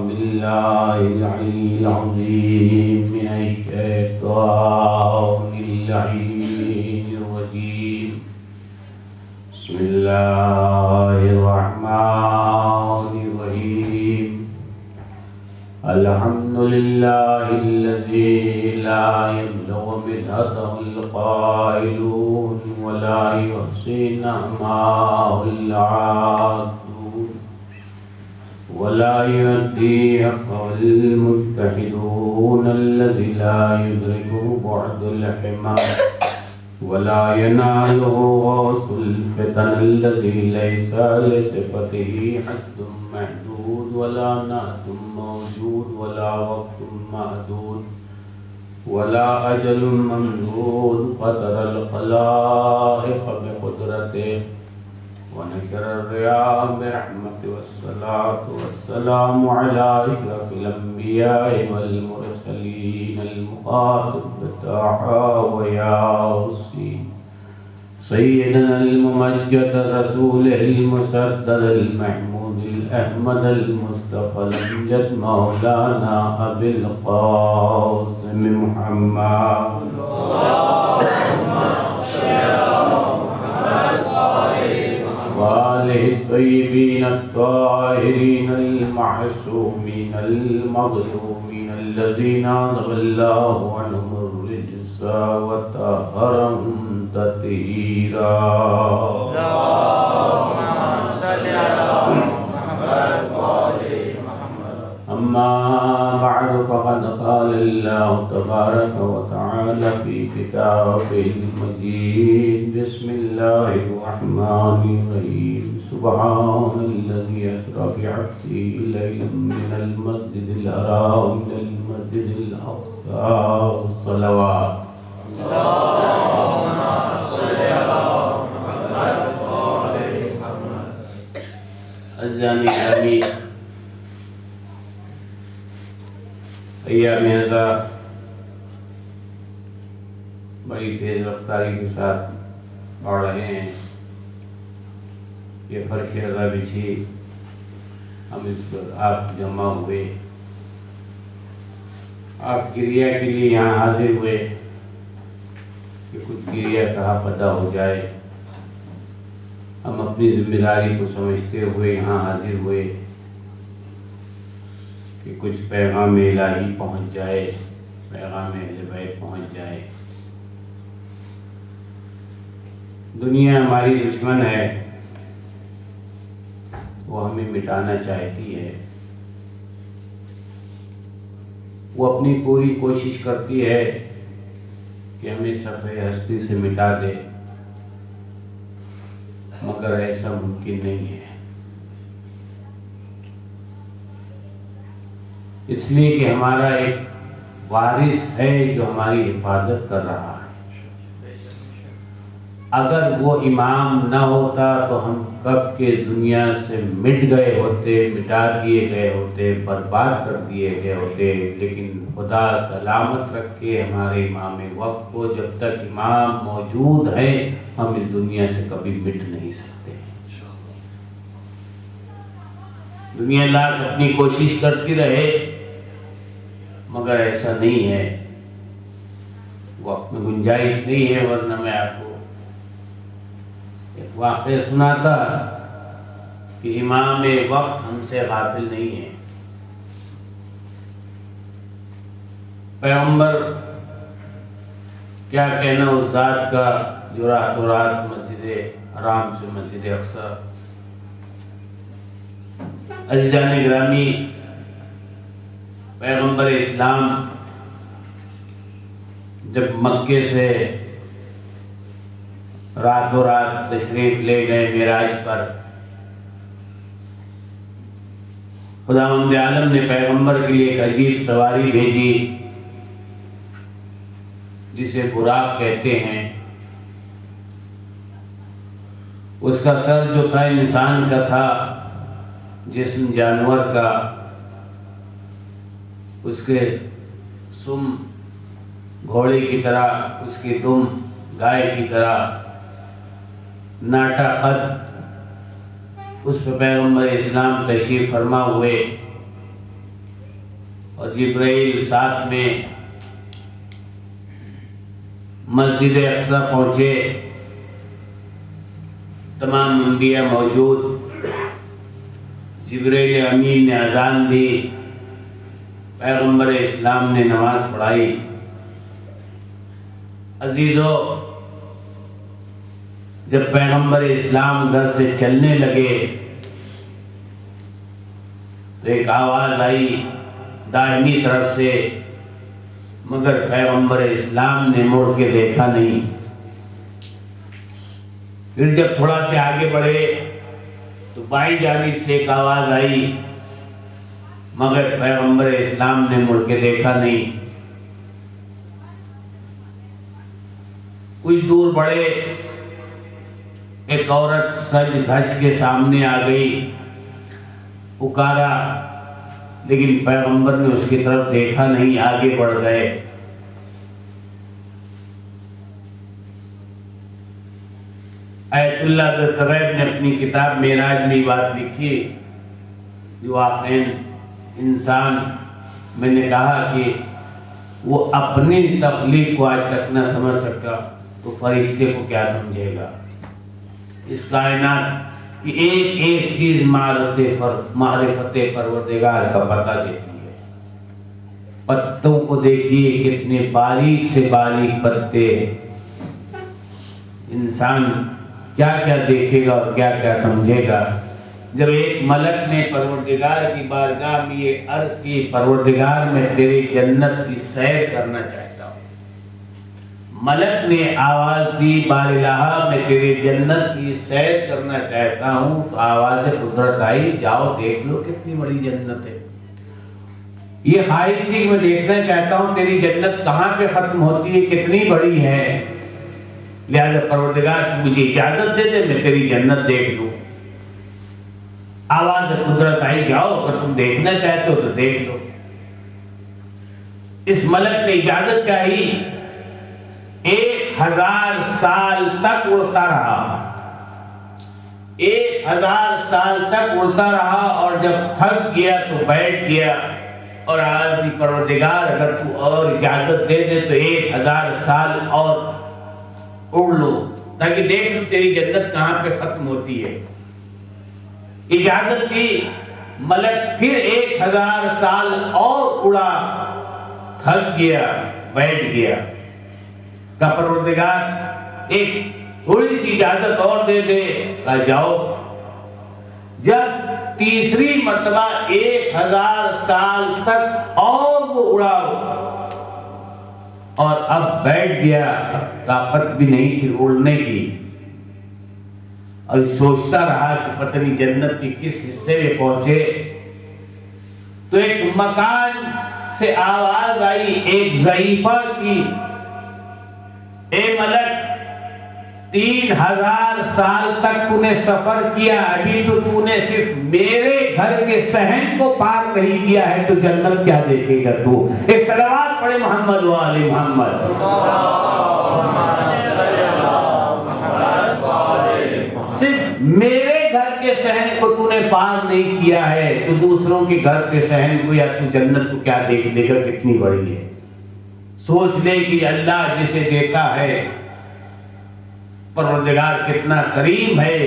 बिल्लाहिल अलीय्यिल अज़ीम मिनश शैतानिर रजीम। बिस्मिल्लाहिर रहमानिर रहीम। अल्हम्दुलिल्लाहिल्लज़ी ला यब्लुगु बिहद्दिल क़ाइलून व ला युहसी नअमाहुल आदून व ला युअद्दी हक़्क़ल मुज्तहिदून अल्लज़ी ला युदरिकुहु बुअदुल हिमा व ला यनालुहु गौसुल फ़ितन अल्लज़ी लैसा लिसिफ़तिही हद्दुन महदूद व ला नातुन मौजूद व ला वक़्तुन महदूद व ला अजलुन ममदूद फ़तरल ख़लाइक़ बिक़ुदरतिही व नशरर रियाह बिरहमतिही वस्सलातु वस्सलामु अला अशरफिल अंबिया'i वल मुरसलीन अल मुख़ातब बित्ताहा व यासीन सय्यदना अल मुमज्जद रसूलिल मुसद्दद अल महमूदिल अहमद अल मुस्तफ़ा अल अमजद मौलाना अबिल क़ासिम मुहम्मद वालिहि तय्यबीन अत्ताहिरीन अल मअसूमीन अल मज़लूमीन अल्लज़ीना ज़ल्लल्लाहु अन्हुमुर रिज्सा व तहरहुम तत्हीरा। अम्मा बअद फ़क़द क़ाल अल्लाहु तबारक व तआला फ़ी किताबिहिल मजीद। बिस्मिल्लाहिर रहमानिर रहीम। सुब्हानल्लज़ी अस्रा बिअब्दिही लैलन मिनल मस्जिदिल हराम इलल मस्जिदिल अक़सा। सलवात। अज़ानी अय्याम अज़ा बड़ी तेज रफ्तारी के साथ बढ़ रहे हैं। ये फर्श अज़ा बिछी, हम इस पर आप जमा हुए, आप क्रिया के लिए यहाँ हाजिर हुए कि कुछ क्रिया कहाँ पता हो जाए। हम अपनी जिम्मेदारी को समझते हुए यहाँ हाजिर हुए कि कुछ पैगाम इलाही पहुँच जाए, पैगाम अहले बैत पहुँच जाए। दुनिया हमारी दुश्मन है, वो हमें मिटाना चाहती है। वो अपनी पूरी कोशिश करती है कि हमें सफ़े हस्ती से मिटा दे, मगर ऐसा मुमकिन नहीं है। इसलिए कि हमारा एक वारिस है जो हमारी हिफाजत कर रहा है। अगर वो इमाम न होता तो हम कब के दुनिया से मिट गए होते, मिटा दिए गए होते, बर्बाद कर दिए गए होते। लेकिन खुदा सलामत रखे हमारे इमाम वक्त को, जब तक इमाम मौजूद है हम इस दुनिया से कभी मिट नहीं सकते। दुनिया लाख अपनी कोशिश करती रहे मगर ऐसा नहीं है, वक्त में गुंजाइश नहीं है। वरना मैं आपको एक वाक़या सुनाता कि इमाम वक्त हमसे गाफिल नहीं है। पैगंबर क्या कहना उस ज़ात का जो रातों रात मस्जिद हराम से मस्जिद अक़सा। अज़ीज़ान गिरामी, पैगंबर इस्लाम जब मक्के से रातों रात तशरीफ ले गए मेराज पर, खुदावंद आलम ने पैगंबर के लिए एक अजीब सवारी भेजी जिसे बुराक कहते हैं। उसका सर जो था इंसान का था, जिस्म जानवर का, उसके सुम घोड़े की तरह, उसकी दुम गाय की तरह, नाटा कद। उस पर पैगंबर इस्लाम तशरीफ फरमा हुए और जिब्राइल साथ में मस्जिद अक्सा पहुंचे। तमाम अंबिया मौजूद। जिब्राइल अमीन ने अजान दी, पैगम्बर इस्लाम ने नमाज पढ़ाई। अजीज़ों, जब पैगम्बर इस्लाम घर से चलने लगे तो एक आवाज़ आई दाहिनी तरफ से, मगर पैगम्बर इस्लाम ने मुड़ के देखा नहीं। फिर जब थोड़ा से आगे बढ़े तो बाईं जानिब से एक आवाज़ आई, मगर पैगम्बर इस्लाम ने मुड़ के देखा नहीं। कुछ दूर बढ़े, एक औरत सज धज के सामने आ गई, पुकारा, लेकिन पैगंबर ने उसकी तरफ देखा नहीं, आगे बढ़ गए। आयतुल्लाह दस्तगैब ने अपनी किताब मेराज में बात लिखी, जो आपने इंसान, मैंने कहा कि वो अपनी तख्लीक को आज तक न समझ सका तो फरिश्ते को क्या समझेगा। इस कायनात कि एक एक चीज मारिफत परवरदिगार का पता देती है। पत्तों को देखिए, कितने बारीक से बारीक पत्ते। इंसान क्या क्या देखेगा और क्या क्या समझेगा। जब एक मलक ने परवरदिगार की बारगाह में ये अर्ज की, परवरदिगार मैं तेरी जन्नत की सैर करना चाहता हूँ। मलक ने आवाज दी, बारिलाहा मैं तेरे जन्नत की सैर करना चाहता हूँ, तो आवाज कुदरत आई, जाओ देख लो कितनी बड़ी जन्नत है। ये ख्वाहिश थी, मैं देखना चाहता हूँ तेरी जन्नत कहाँ पे खत्म होती है, कितनी बड़ी है। लिहाजा परवरदिगार मुझे इजाजत दे दे, मैं तेरी जन्नत देख लूँ। आवाज कुदरत आई, जाओ, अगर तुम देखना चाहते हो तो देख लो। इस मलक ने इजाजत चाहिए। 1000 साल तक उड़ता रहा, 1000 साल तक उड़ता रहा, और जब थक गया तो बैठ गया और आज दी, परवरदिगार अगर तू और इजाजत दे दे तो 1000 साल और उड़ लो, ताकि देख लो तेरी जन्नत कहां पे खत्म होती है। इजाजत दी, मलक फिर 1000 साल और उड़ा, थक गया, बैठ गया। का परवरदिगार एक थोड़ी सी इजाजत और दे दे, जाओ। जब तीसरी मर्तबा 1000 साल तक और वो उड़ा और अब बैठ गया, अब ताकत भी नहीं थी उड़ने की, और सोचता रहा कि पता नहीं जन्नत के किस हिस्से में पहुंचे। तो एक मकान से आवाज आई, एक ज़ईफा की, ए मलक, 3000 साल तक तूने सफर किया, अभी तो तूने सिर्फ मेरे घर के सहन को पार नहीं किया है, तो जन्नत क्या देखेगा तू। एक सलावत पढ़े मोहम्मद व आले मोहम्मद। सिर्फ मेरे घर के सहन को तूने पार नहीं किया है, तो दूसरों के घर के सहन को या तू जन्नत को क्या देख लेगा, कितनी बड़ी है। सोच ले कि अल्लाह जिसे देता है, परवरदिगार कितना करीम है।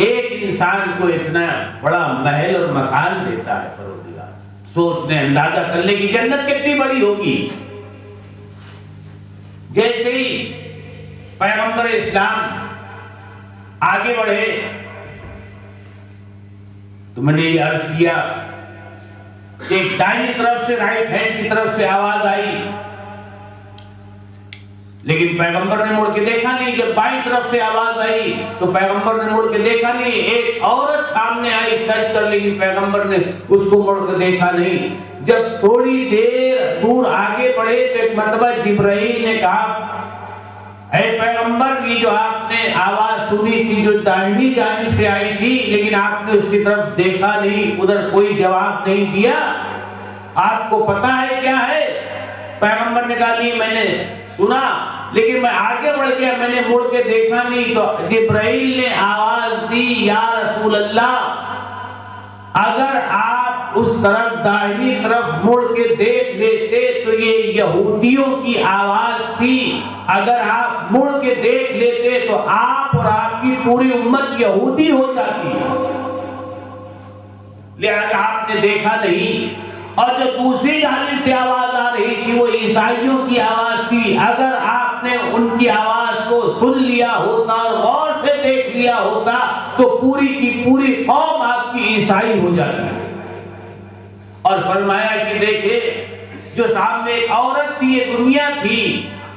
एक इंसान को इतना बड़ा महल और मकान देता है परवरदिगार। सोच ले, अंदाजा कर ले कि जन्नत कितनी बड़ी होगी। जैसे ही पैगंबर इस्लाम आगे बढ़े तो मैंने ये अर्ज किया, एक दाहिनी तरफ से, राइट हैंड की तरफ से आवाज आई, लेकिन पैगंबर ने मुड़ के देखा नहीं। जब बाईं तरफ से आवाज आई तो पैगंबर ने मुड़ के देखा नहीं। एक औरत सामने आई सच कर, लेकिन पैगंबर ने उसको मुड़ के देखा नहीं। जब थोड़ी देर दूर आगे बढ़े तो एक मर्तबा जिब्राइल ने कहा, ऐ पैगंबर, ये जो आपने आवाज सुनी थी जो दाहिनी जानिब से आई थी, लेकिन आपने उसकी तरफ देखा नहीं, उधर कोई जवाब नहीं दिया, आपको पता है क्या है? पैगंबर ने कहा, नहीं मैंने सुना, लेकिन मैं आगे बढ़ गया, मैंने मुड़ के देखा नहीं। तो जिब्राइल ने आवाज दी, या रसूल अल्लाह, अगर आप उस तरफ दाहिनी तरफ मुड़ के देख लेते तो ये यहूदियों की आवाज थी। अगर आप मुड़ के देख लेते तो आप और आपकी पूरी उम्मत यहूदी हो जाती। लिहाजा आपने देखा नहीं। और जो दूसरी जानिब से आवाज आ रही थी वो ईसाइयों की आवाज थी। अगर आपने उनकी आवाज को सुन लिया होता और गौर से देख लिया होता तो पूरी की पूरी कौम आपकी ईसाई हो जाती। और फरमाया कि देखिए जो सामने एक औरत थी, ये दुनिया थी,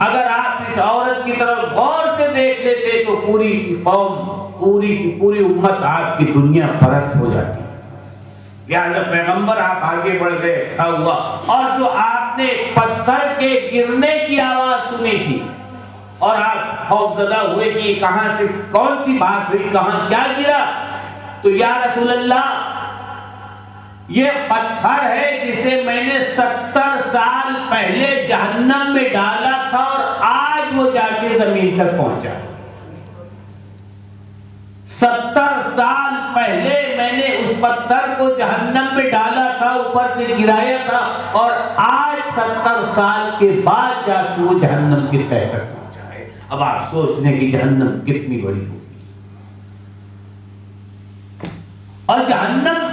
अगर आप इस औरत की तरफ गौर से देख लेते तो पूरी की कौम, पूरी की पूरी उम्मत आपकी दुनिया परस्त हो जाती। लिहाजा पैगंबर आप आगे बढ़ गए, अच्छा हुआ। और जो आपने पत्थर के गिरने की आवाज सुनी थी और आप खौफजदा हुए कि कहां से कौन सी बात हुई, कहां क्या गिरा, तो या रसूल अल्लाह ये पत्थर है जिसे मैंने 70 साल पहले जहन्नम में डाला था और आज वो जाके जमीन तक पहुंचा। 70 साल पहले मैंने उस पत्थर को जहन्नम में डाला था, ऊपर से गिराया था, और आज 70 साल के बाद जाके वो जहन्नम के तह तक पहुंचा है। अब आप सोच लें कि जहन्नम कितनी बड़ी होगी। और जहन्नम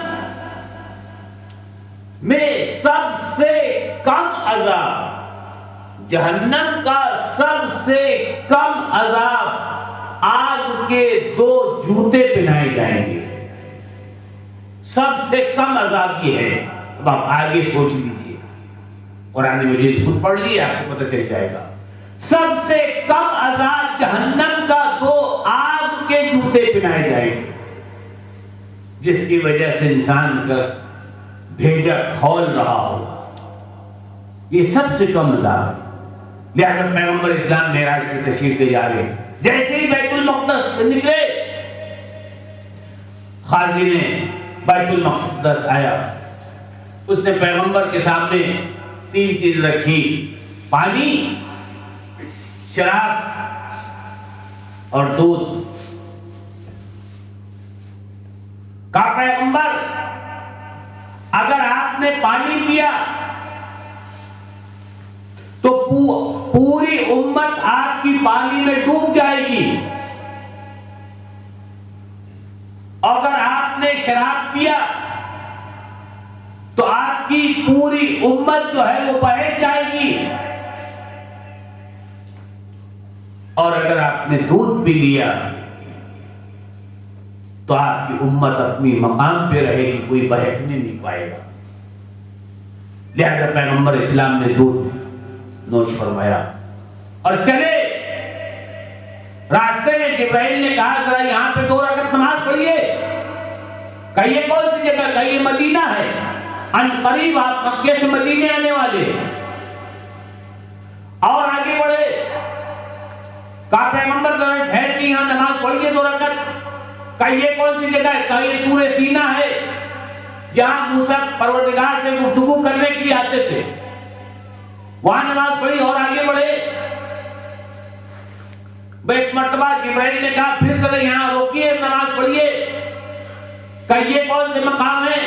में सबसे कम अजाब, जहन्नम का सबसे कम अजाब, आग के 2 जूते पहनाए जाएंगे। सबसे कम अजाब ये है। अब आप आगे सोच लीजिए, कुरान मजीद खुद पढ़ लिए, आपको पता चल जाएगा। सबसे कम अजाब जहन्नम का 2 आग के जूते पहनाए जाएंगे, जिसकी वजह से इंसान का भेजा खौल रहा होगा। ये सबसे कम अजाब है। लिहाजा पैगंबर इस्लाम मेराज की तशरीफ ले जा रहे हैं। जैसे ही बैतुल मक़दस से निकले, खाजी ने बैतुल मक़दस आया, उसने पैगंबर के सामने 3 चीज रखी, पानी, शराब और दूध। कहा पैगंबर अगर आपने पानी पिया तो पूरी उम्मत आपकी पानी में डूब जाएगी। अगर आपने शराब पिया तो आपकी पूरी उम्मत जो है वो बह जाएगी। और अगर आपने दूध पी लिया तो आपकी उम्मत अपनी मकाम पे रहेगी, कोई बहकने नहीं पाएगा। लिहाजा पैगंबर इस्लाम ने दूध नोश फरमाया और चले। रास्ते में जिब्राइल ने कहा जरा यहां पे 2 रकात नमाज पढ़िए। कहिए कौन सी जगह? कहिए मदीना है, अनकरीब आप मक्के से मदीने आने वाले। और आगे बढ़े, कहा पैगंबर जरा ठहर के यहां नमाज पढ़िए 2 रकात। कहिए कौन सी जगह है? कहिए तूरे सीना है, जहां मूसा परवरदिगार से गुफ्तगू करने के लिए आते थे, वहां नमाज पढ़ी। और आगे बढ़े, एक मर्तबा जिब्राइल ने कहा फिर जरा यहां रोकिए, नमाज पढ़िए। कहिए कौन से मकाम है?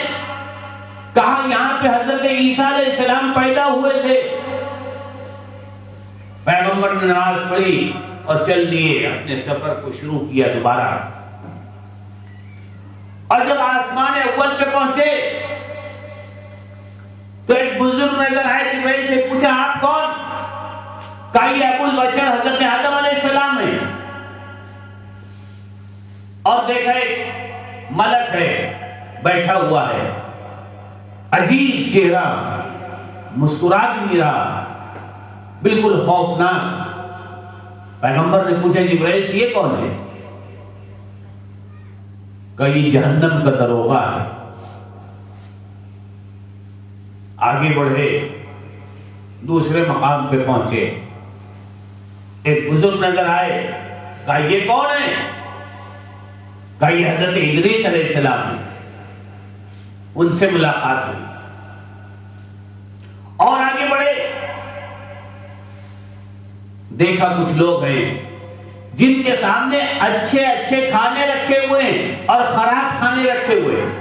कहा यहां पे हजरत ईसा अलैहिस्सलाम पैदा हुए थे। पैगंबर ने नमाज पढ़ी और चल दिए, अपने सफर को शुरू किया दोबारा। और जब आसमान अव्वल पे पहुंचे तो एक बुजुर्ग नजर आए। जिब्राइल से पूछा आप कौन? कहा ये अबुल बशर हजरत आदम अलैहिस्सलाम है। और देखा एक मलक है बैठा हुआ है, अजीब चेहरा, मुस्कुरा भी नहीं रहा, बिल्कुल खौफनाक। पैगंबर ने पूछा जिब्राइल से ये कौन है? कहीं जहन्नम का दरोगा है। आगे बढ़े, दूसरे मकाम पे पहुंचे, एक बुजुर्ग नजर आए। कहा ये कौन है? कहा ये हजरत इदरीस अलैहिस्सलाम है। उनसे मुलाकात हुई। और आगे बढ़े, देखा कुछ लोग हैं जिनके सामने अच्छे अच्छे खाने रखे हुए हैं और खराब खाने रखे हुए हैं।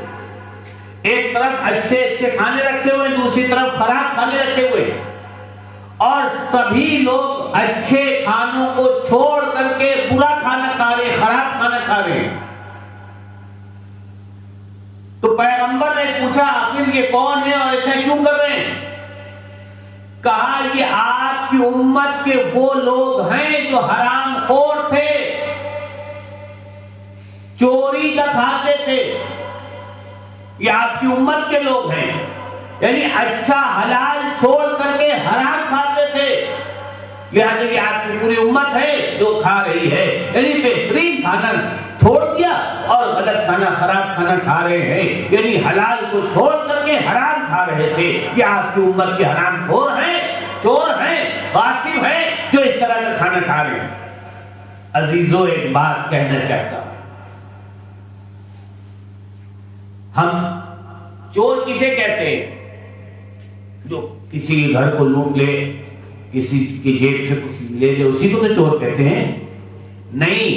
एक तरफ अच्छे अच्छे खाने रखे हुए, दूसरी तरफ खराब खाने रखे हुए, और सभी लोग अच्छे खानों को छोड़ करके बुरा खाना खा रहे, खराब खाना खा रहे। तो पैगंबर ने पूछा आखिर ये कौन है और ऐसा क्यों कर रहे हैं? कहा ये आपकी उम्मत के वो लोग हैं जो हरामखोर थे, चोरी का खाते थे। ये आपकी उम्मत के लोग हैं, यानी अच्छा हलाल छोड़ करके हराम खाते थे। लिहाजा ये आपकी पूरी उम्मत है जो खा रही है, यानी बेहतरीन खाना छोड़ दिया और गलत खाना, खराब खाना खा रहे हैं, यानी हलाल को छोड़ करके हराम खा रहे थे। ये आपकी उम्मत के हरामखोर हैं, चोर हैं, गासिब हैं, जो इस तरह का खाना खा रहे हैं। अजीजों, एक बात कहना चाहता हूं, हम चोर किसे कहते हैं? जो किसी के घर को लूट ले, किसी की जेब से कुछ ले ले, उसी को तो चोर कहते हैं। नहीं,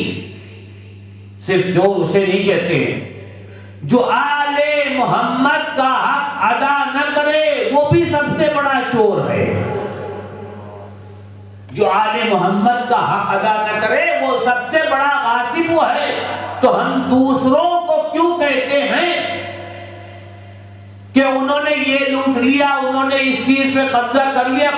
सिर्फ चोर उसे नहीं कहते हैं जो आले मोहम्मद का हक अदा न करे, वो भी सबसे बड़ा चोर है। जो आले मोहम्मद का हक अदा न करे वो सबसे बड़ा गासिब वो है। तो हम दूसरों को क्यों कहते हैं कि उन्होंने ये लूट लिया, उन्होंने इस चीज पे कब्जा कर लिया?